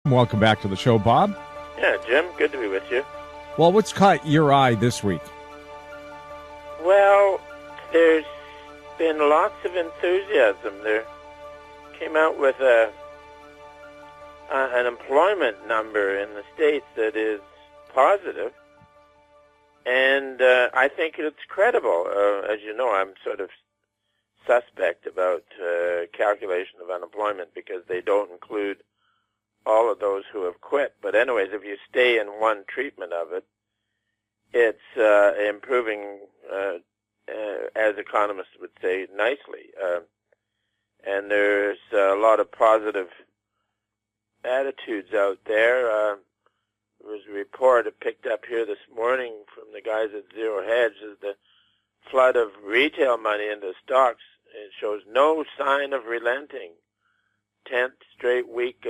Welcome back to the show, Bob. Yeah, Jim, good to be with you. Well, what's caught your eye this week? Well, there's been lots of enthusiasm. There came out with an employment number in the States that is positive, and I think it's credible. As you know, I'm sort of suspect about calculation of unemployment because they don't include all of those who have quit. But anyways, if you stay in one treatment of it, it's improving, as economists would say, nicely. And there's a lot of positive attitudes out there. There was a report I picked up here this morning from the guys at Zero Hedge that the flood of retail money into stocks, it shows no sign of relenting. 10th straight week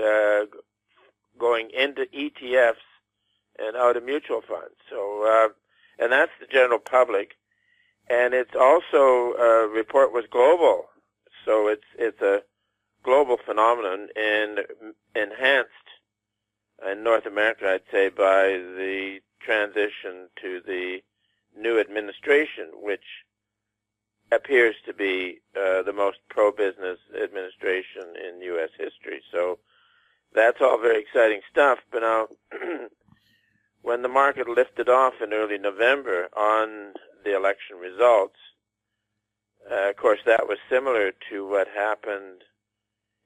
going into ETFs and out of mutual funds. So, and that's the general public. And it's also, report was global. So it's a global phenomenon and enhanced in North America, I'd say, by the transition to the new administration, which appears to be the most pro-business administration in U.S. history. So that's all very exciting stuff. But now, when the market lifted off in early November on the election results, of course, that was similar to what happened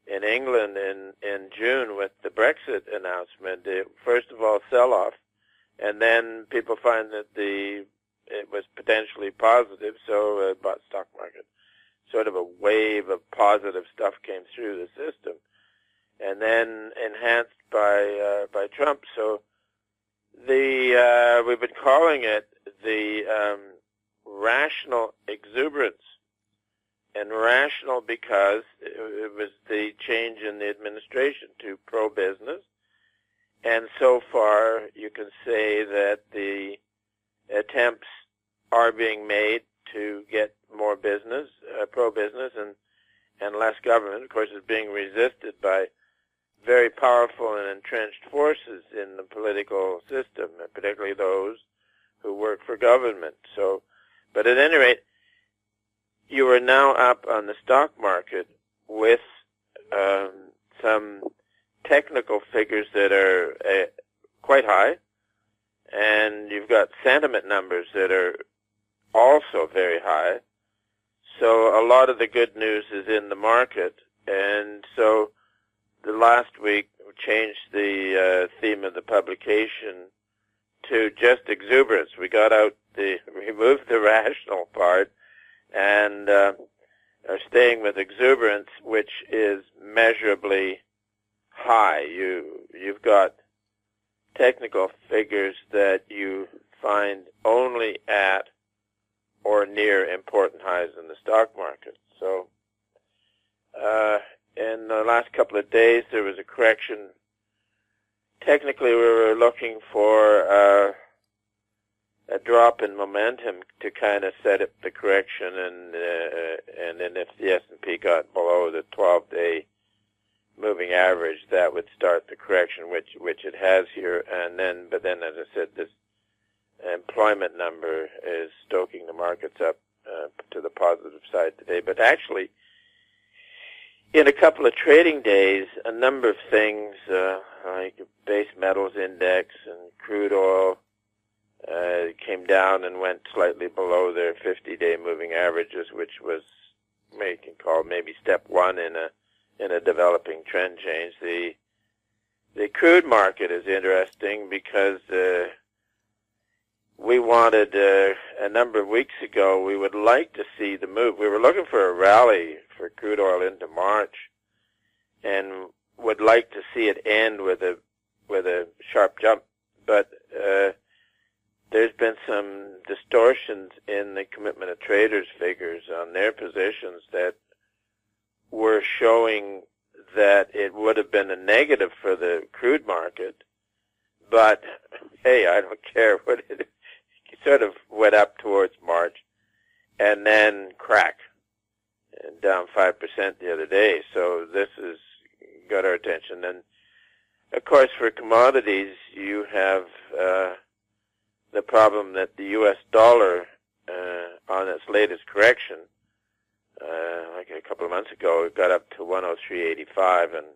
in England in June with the Brexit announcement. First of all, sell-off, and then people find that it was potentially positive, so bought stock market. Sort of a wave of positive stuff came through the system, and then enhanced by Trump. So we've been calling it the rational exuberance, and rational because it was the change in the administration to pro-business, and so far you can say that the attempts are being made to get more business, pro-business, and less government. Of course, it's being resisted by very powerful and entrenched forces in the political system, and particularly those who work for government. So, but at any rate, you are now up on the stock market with some technical figures that are quite high, and you've got sentiment numbers that are also very high. So a lot of the good news is in the market, and so the last week we changed the theme of the publication to just exuberance. We removed the rational part and are staying with exuberance, which is measurably high. You've got technical figures that you find only at or near important highs in the stock market. So in the last couple of days, there was a correction. Technically, we were looking for a drop in momentum to kind of set up the correction, and then if the S&P got below the 12-day moving average, that would start the correction, which it has here. But then, as I said, this employment number is stoking the markets up to the positive side today. But actually, in a couple of trading days, a number of things like base metals index and crude oil came down and went slightly below their 50-day moving averages, which was maybe step one in a developing trend change. The crude market is interesting because we wanted a number of weeks ago, we would like to see the move. We were looking for a rally for crude oil into March, and would like to see it end with a sharp jump. But there's been some distortions in the commitment of traders figures on their positions that were showing that it would have been a negative for the crude market. But hey, I don't care what it sort of went up towards March and then crack and down 5% the other day. So this has got our attention. And Of course, for commodities, you have the problem that the U.S. dollar, on its latest correction, like a couple of months ago, it got up to 103.85, and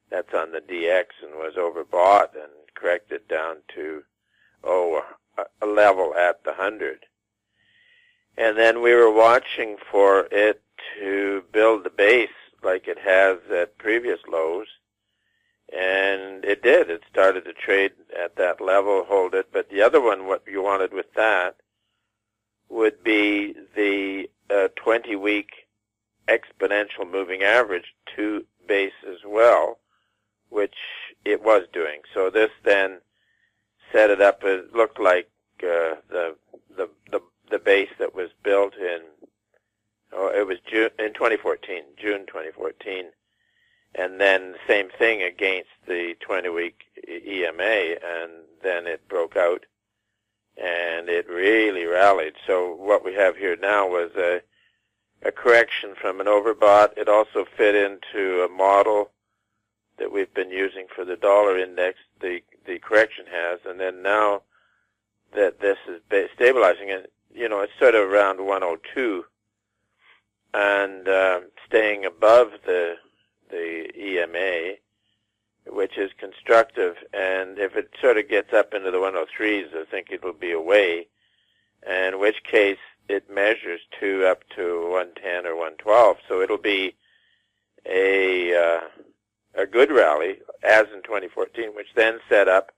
that's on the DX, and was overbought and corrected down to a level at the 100. And then we were watching for it to build the base like it has at previous lows, and it did. It started to trade at that level, hold it. But the other one, what you wanted with that, would be the 20-week exponential moving average to base as well, which it was doing. So this then set it up. It looked like the base that was built in. It was June 2014, and then same thing against the 20-week EMA, and then it broke out, and it really rallied. So what we have here now was a correction from an overbought. It also fit into a model that we've been using for the dollar index, the correction has, and then now that this is stabilizing it, it's sort of around 102 and staying above the EMA, which is constructive. And if it sort of gets up into the 103s, I think it'll be away, in which case it measures up to 110 or 112. So it'll be a good rally, as in 2014, which then set up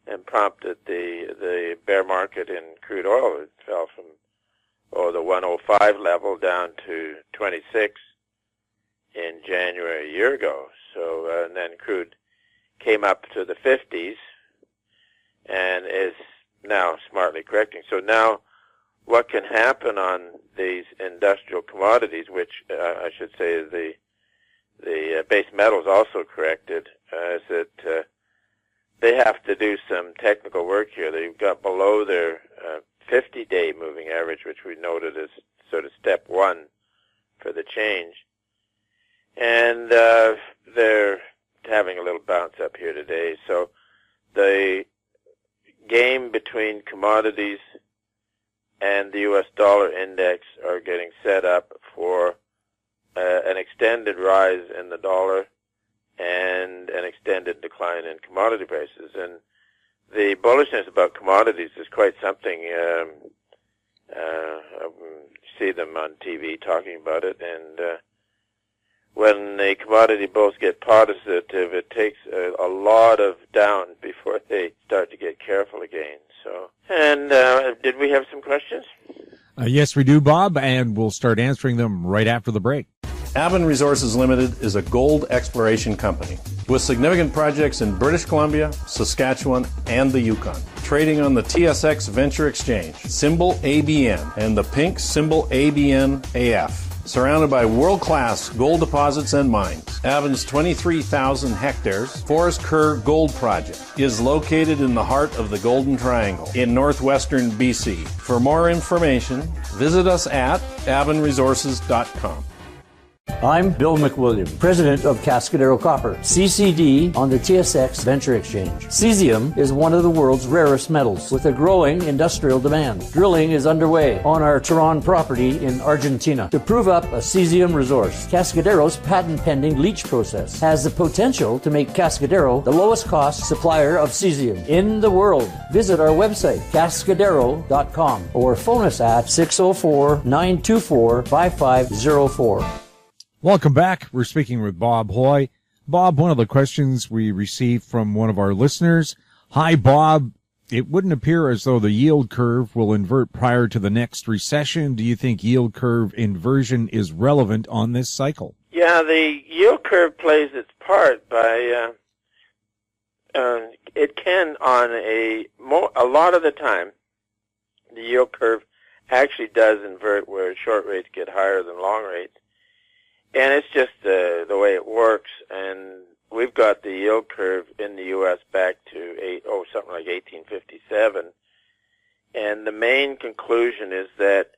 and prompted the bear market in crude oil. It fell from the 105 level down to 26 in January a year ago. So and then crude came up to the 50s and is now smartly correcting. So now what can happen on these industrial commodities, which I should say is the base metals also corrected, is that they have to do some technical work here. They've got below their 50-day moving average, which we noted as sort of step one for the change. And they're having a little bounce up here today. So the game between commodities and the U.S. dollar index are getting set up for an extended rise in the dollar and an extended decline in commodity prices. And the bullishness about commodities is quite something. I see them on TV talking about it, and when the commodity bulls get positive, it takes a lot of down before they start to get careful again. So, and did we have some questions? Yes, we do, Bob, and we'll start answering them right after the break. Avon Resources Limited is a gold exploration company with significant projects in British Columbia, Saskatchewan, and the Yukon. Trading on the TSX Venture Exchange, symbol ABN, and the pink symbol ABN-AF. Surrounded by world-class gold deposits and mines, Avon's 23,000 hectares Forest Kerr Gold Project is located in the heart of the Golden Triangle in northwestern BC. For more information, visit us at avonresources.com. I'm Bill McWilliam, president of Cascadero Copper, CCD on the TSX Venture Exchange. Cesium is one of the world's rarest metals with a growing industrial demand. Drilling is underway on our Tehran property in Argentina to prove up a cesium resource. Cascadero's patent-pending leach process has the potential to make Cascadero the lowest cost supplier of cesium in the world. Visit our website, cascadero.com, or phone us at 604-924-5504. Welcome back. We're speaking with Bob Hoye. Bob, one of the questions we received from one of our listeners. Hi, Bob. It wouldn't appear as though the yield curve will invert prior to the next recession. Do you think yield curve inversion is relevant on this cycle? Yeah, the yield curve plays its part by, it can on a lot of the time, the yield curve actually does invert where short rates get higher than long rates. And it's just the way it works, and we've got the yield curve in the U.S. back to something like 1857, and the main conclusion is that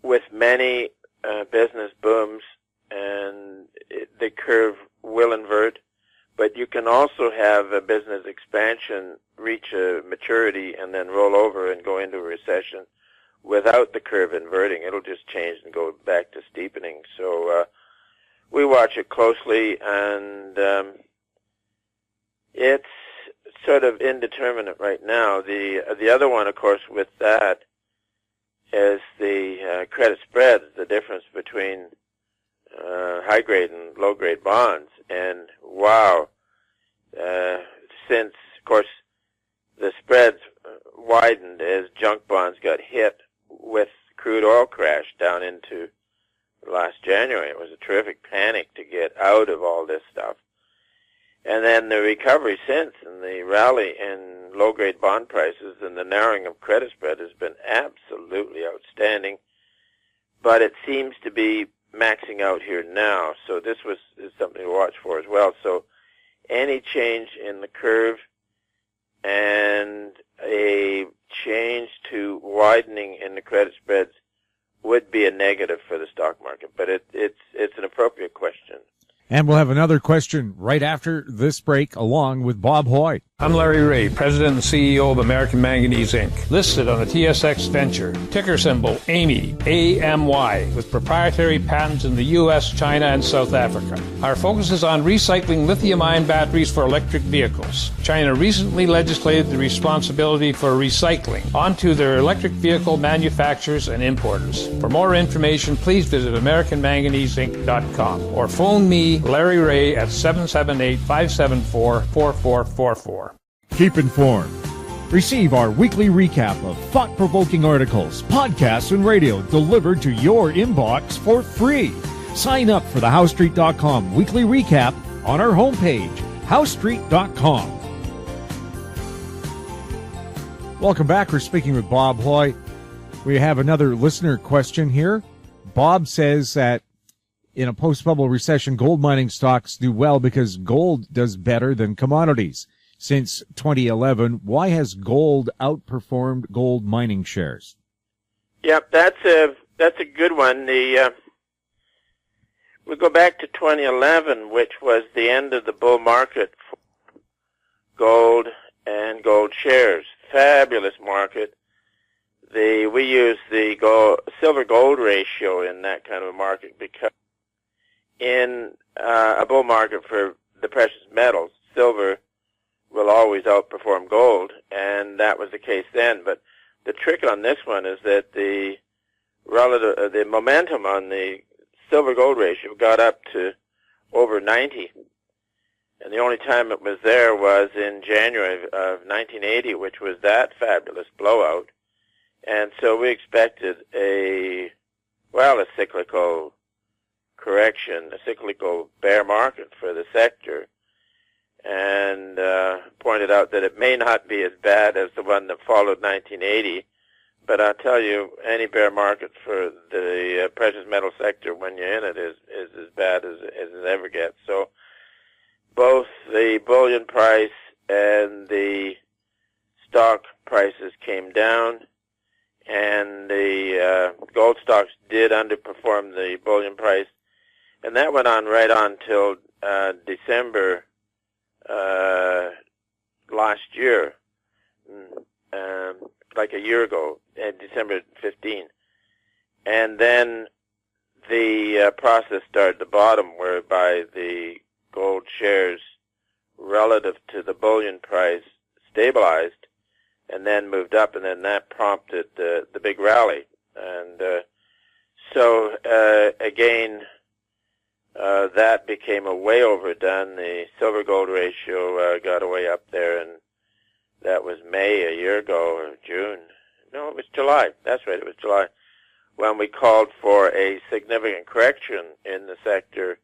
with many business booms, and the curve will invert, But you can also have a business expansion reach a maturity and then roll over and go into a recession without the curve inverting. It'll just change and go back to steepening. So we watch it closely, and it's sort of indeterminate right now. The other one, of course, with that is the credit spreads, the difference between high-grade and low-grade bonds. And wow, since, of course, the spreads widened as junk bonds got hit with crude oil crash down into last January. It was a terrific panic to get out of all this stuff. And then the recovery since, and the rally in low-grade bond prices and the narrowing of credit spread has been absolutely outstanding. But it seems to be maxing out here now, so this is something to watch for as well. So any change in the curve and a change to widening in the credit spreads would be a negative for the stock market, but it's an appropriate question. And we'll have another question right after this break, along with Bob Hoye. I'm Larry Ray, President and CEO of American Manganese, Inc., listed on the TSX Venture, ticker symbol AMY, A-M-Y, with proprietary patents in the U.S., China, and South Africa. Our focus is on recycling lithium-ion batteries for electric vehicles. China recently legislated the responsibility for recycling onto their electric vehicle manufacturers and importers. For more information, please visit AmericanManganeseInc.com or phone me, Larry Ray, at 778-574-4444. Keep informed. Receive our weekly recap of thought-provoking articles, podcasts, and radio delivered to your inbox for free. Sign up for the HowStreet.com weekly recap on our homepage, HowStreet.com. Welcome back. We're speaking with Bob Hoye. We have another listener question here. Bob says that in a post-bubble recession, gold mining stocks do well because gold does better than commodities. Since 2011, why has gold outperformed gold mining shares? Yep, that's a good one. We go back to 2011, which was the end of the bull market for gold and gold shares. Fabulous market. We use the silver-gold ratio in that kind of a market because in a bull market for the precious metals, silver will always outperform gold, and that was the case then. But the trick on this one is that the momentum on the silver-gold ratio got up to over 90. And the only time it was there was in January of 1980, which was that fabulous blowout. And so we expected a cyclical correction, a cyclical bear market for the sector, and pointed out that it may not be as bad as the one that followed 1980, but I'll tell you, any bear market for the precious metal sector when you're in it is as bad as it ever gets. So both the bullion price and the stock prices came down, and the gold stocks did underperform the bullion price, and that went on right on till December last year, like a year ago, December 15. And then the process started to bottom, whereby the gold shares relative to the bullion price stabilized and then moved up, and then that prompted the big rally. And so again, that became a way overdone. The silver-gold ratio got way up there, and that was May a year ago, or June. No, it was July. That's right, it was July, when we called for a significant correction in the sector,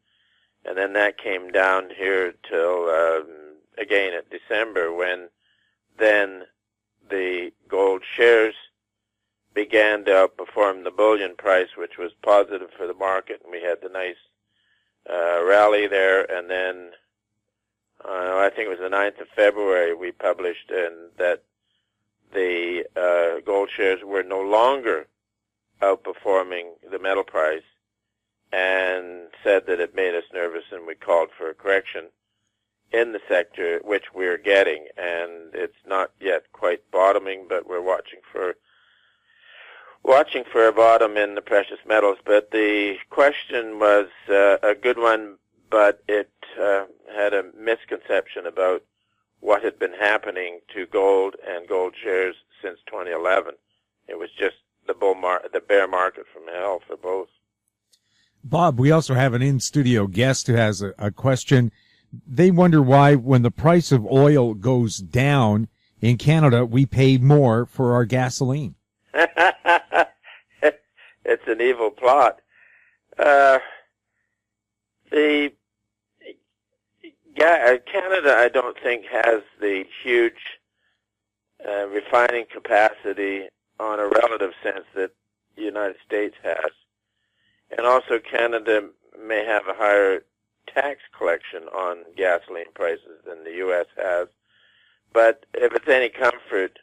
and then that came down here till, again, at December, when then the gold shares began to outperform the bullion price, which was positive for the market, and we had the nice rally there. And then I think it was the 9th of February we published that the gold shares were no longer outperforming the metal price, and said that it made us nervous, and we called for a correction. in the sector, which we're getting, and it's not yet quite bottoming, but we're watching for a bottom in the precious metals. But the question was a good one, but it had a misconception about what had been happening to gold and gold shares since 2011. It was just the bear market from hell for both. Bob, we also have an in-studio guest who has a question. They wonder why, when the price of oil goes down in Canada, we pay more for our gasoline. It's an evil plot. Canada, I don't think, has the huge refining capacity on a relative sense that the United States has. And also Canada may have a higher tax collection on gasoline prices than the U.S. has. But if it's any comfort,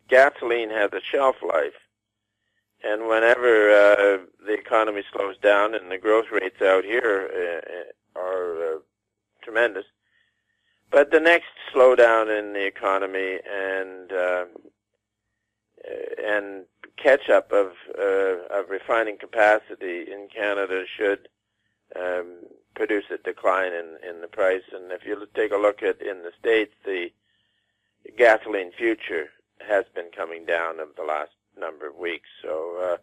gasoline has a shelf life. And whenever the economy slows down, and the growth rates out here are tremendous, but the next slowdown in the economy and catch up of refining capacity in Canada should produce a decline in the price. And if you take a look at in the States, the gasoline future has been coming down over the last number of weeks. So,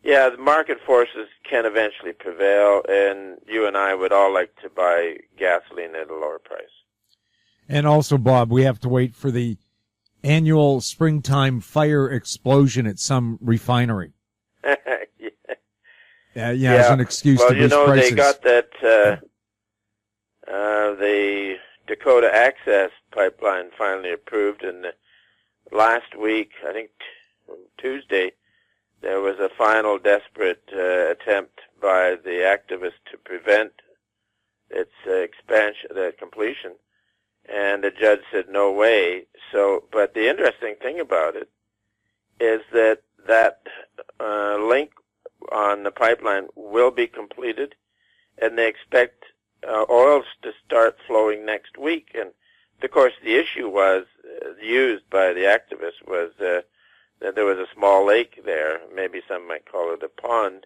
the market forces can eventually prevail, and you and I would all like to buy gasoline at a lower price. And also, Bob, we have to wait for the annual springtime fire explosion at some refinery. As an excuse to boost prices. They got that, the Dakota Access pipeline finally approved, and last week, I think Tuesday, there was a final desperate attempt by the activists to prevent its expansion, the completion, and the judge said no way. So, but the interesting thing about it is that link on the pipeline will be completed, and they expect oils to start flowing next week. And of course, the issue was used by the activists was that there was a small lake there. Maybe some might call it a pond.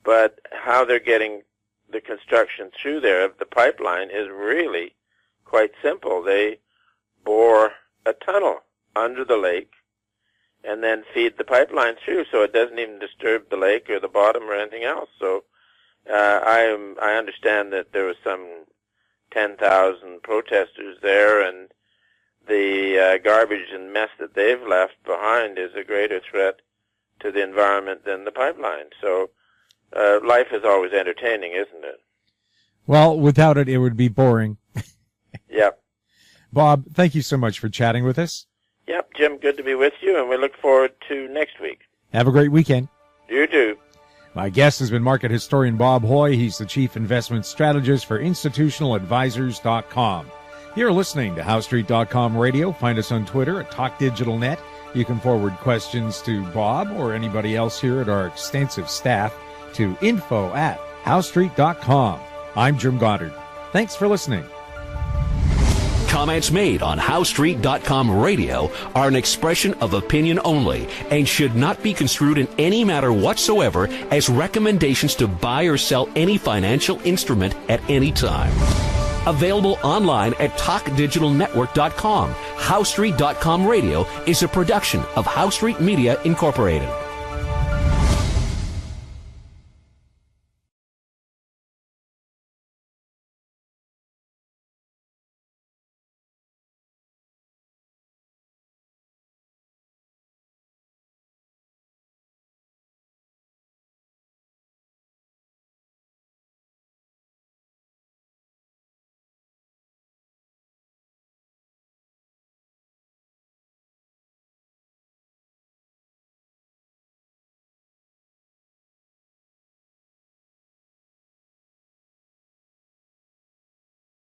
But how they're getting the construction through there of the pipeline is really quite simple. They bore a tunnel under the lake and then feed the pipeline through, so it doesn't even disturb the lake or the bottom or anything else. So I understand that there was some 10,000 protesters there, and the garbage and mess that they've left behind is a greater threat to the environment than the pipeline. So life is always entertaining, isn't it? Well, without it, it would be boring. Yep. Bob, thank you so much for chatting with us. Yep, Jim, good to be with you, and we look forward to next week. Have a great weekend. You too. My guest has been market historian Bob Hoye. He's the chief investment strategist for institutionaladvisors.com. You're listening to HowStreet.com radio. Find us on Twitter at TalkDigitalNet. You can forward questions to Bob or anybody else here at our extensive staff to info@HowStreet.com. I'm Jim Goddard. Thanks for listening. Comments made on HowStreet.com radio are an expression of opinion only and should not be construed in any matter whatsoever as recommendations to buy or sell any financial instrument at any time. Available online at TalkDigitalNetwork.com. HowStreet.com radio is a production of HowStreet Media Incorporated.